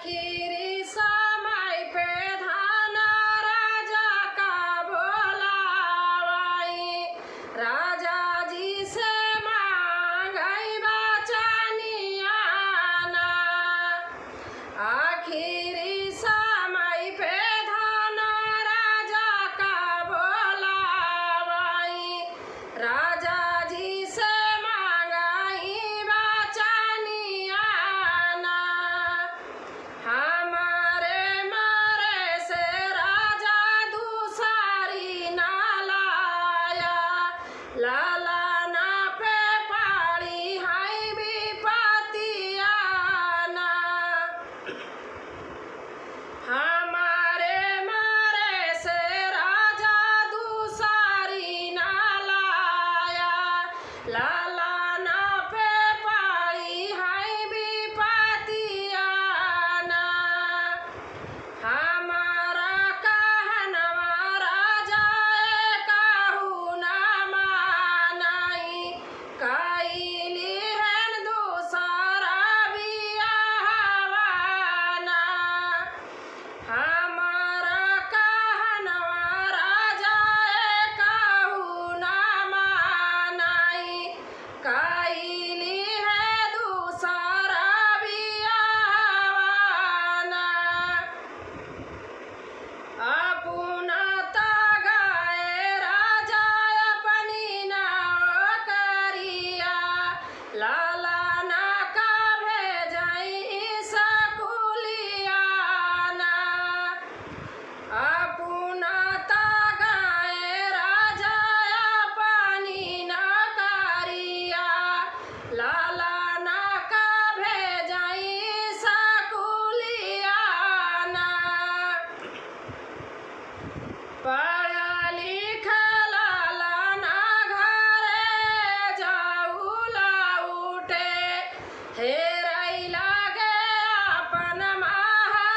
आखिरी समय पे धान राजा का बोलावाई, राजा जी से मांगई बचनियाना। आखिरी समय पे धान राजा का बोलावाई, राजा जी से मांगई बचनियाना। हमारे मारे से राजा दूसरी ना लाया, लाला ना पे पाड़ी हाय विपतियाना। हमारे मारे से राजा दूसरी ना लाया, लाला ना पे पाड़ी हाय विपतियाना। हमारा कहनवा राजा कहू ना मानाई, कैली हन दूसरा बियाहवाना। हमारा कहनवा राजा कहू ना मानाई, कैली है दूसरा बियाहवाना। अपना तगाए राजा अपनी नौकरिया, लाला ना का भेजाई सकुलियाना। अपना तगाए राजा अपनी नौकरिया, लाला ना का भेजाई सकुलियाना। पढ़ा लिखा लाला ना घरे जाऊला उठे, हेराई लागे अपन महतरियाना।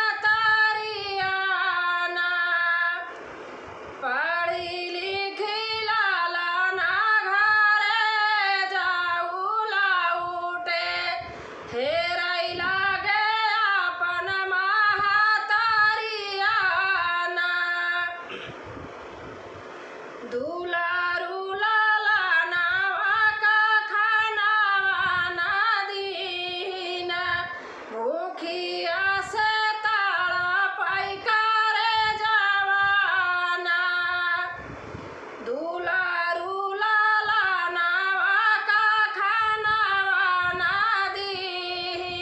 पढ़ी लिखी लाला ना घरे जाऊला उठे, हेराई लागे अपन महतरियाना। दुलारू लाला नावा का खानावा ना दीना, भूखिया से ताड़ा पाई करे जवाना। दुलारू लाला नावा का खानावा ना दीना,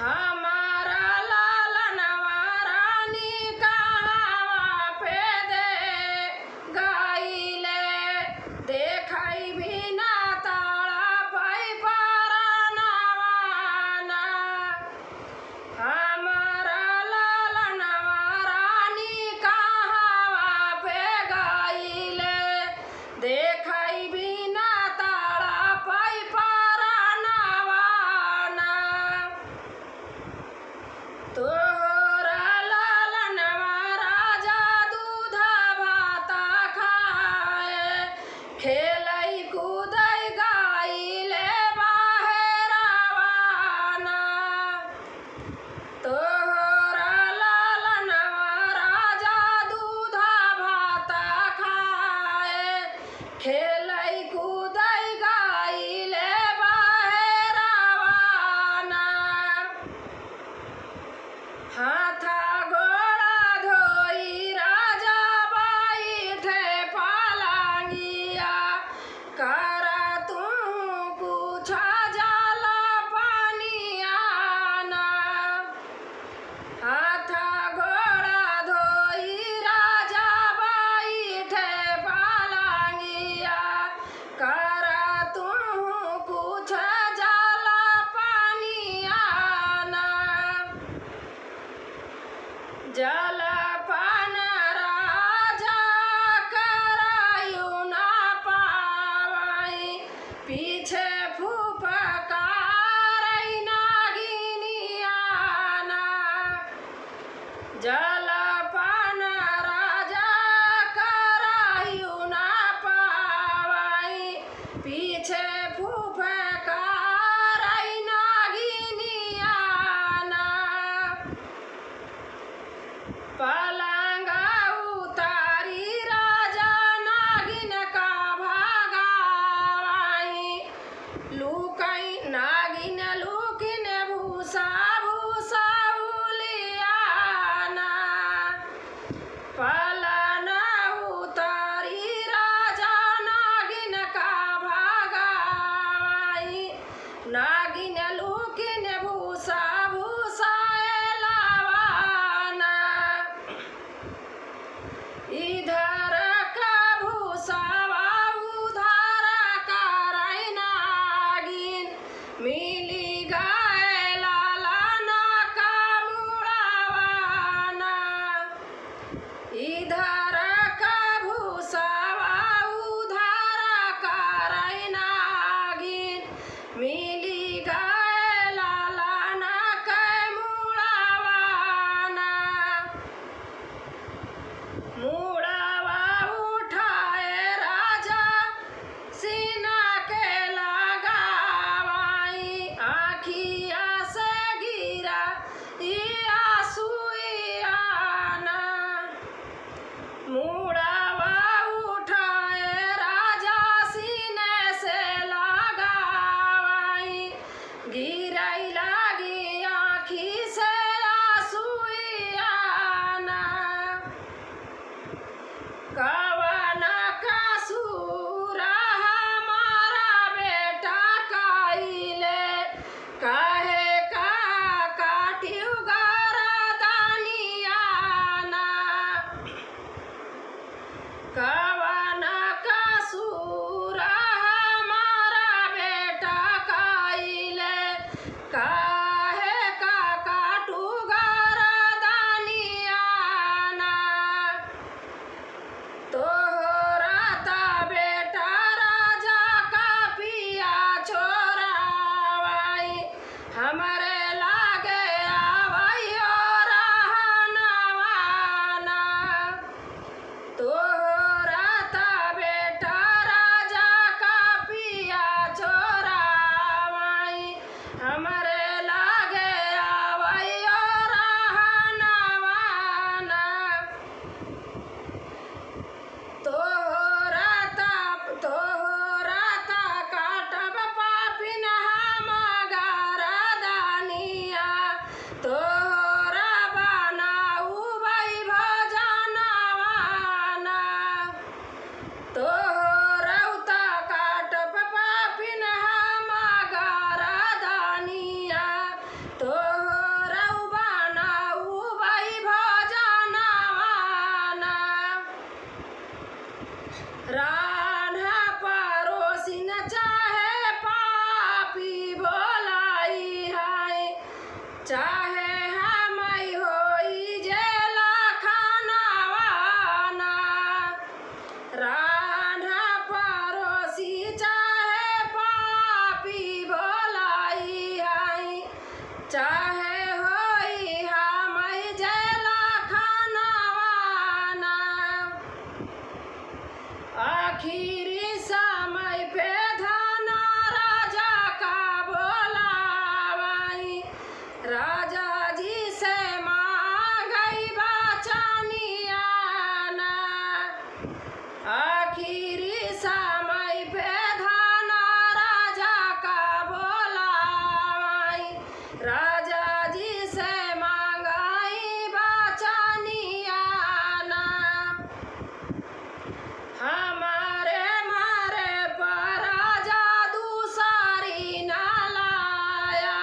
हमारा लालनवा रानी कहवा पे दे गइले देखई भी ना ताड़ा पई परनवाना हमारा लालनवा रानी कहवा पे गइले देखई भी ना ताड़ा पई परनवाना तोहरा लालनवा राजा दूध भाता खाए खेलई कूदई गइले बाहरवाना तोहरा लालनवा राजा दूध भाता खाए खेलई कूदई गइले बाहरवाना हाथा गोड़ा धोई राजा बैठे पलंगिया करा तू कुछ जल पानियाना हाथा गोड़ा धोई राजा बैठे पलंगिया करा तू कुछ जल पानियाना जलपान राजा करायु ना पावई पीछे फुफकारई नागिनियाना जलपान राजा करायु ना पावई पीछे फुफकारई नागिनियाना पलंगा उतारी राजा नागिन का भागावाई लुकई नागिन लुकिन भूसा भूसा उलियाना पलना उतारी राजा नागिन का भागावाई नागिन लुकिन भूसा भूसा एलावाना इधर का भूसावा उधर का नागिन मिली गाय लालना का मुड़ावाना इधर का भूसावा उधर का नागिन मिली गाय लालना का मुड़ावाना मुड़ावा उठाए राजा सीना के लगावाई आँखिया से गिरा आंसुआना मुड़ावा उठाए राजा सीने से लगावाई गिरई लागी आँखी से आंसुआना कवना कसूर हमारा बेटा कइले काहे का काटियो गरदनियाना कवना कसूर हमारा बेटा कइले काहे का काटू गरदनियाना तोहरा ता बेटा राजा का पिया छोरावाई हमरे लागे आवैयो रहनवाना तोहरा ता बेटा राजा का पिया छोरावाई हमरे लागे आवैयो रहनवाना तोहरा ता काटब पापिन हम गरदनिया तोहरा बनाऊ भजनवाना तोहरा ता काटब पापिन हम गरदनिया चाहे हम होई जेला खानावाना रान्हा पड़ोसी चाहे पापी बोलाई आई चाहे होई हम जेला खानावाना आखिरी समय पे धना राजा का बोलावाई राजा जी से मांगई बचनिया ना आखिरी समय पे धना राजा का बोलावाई राजा जी से मांगई बचनिया ना हमारे मारे पर राजा दूसरी न लाया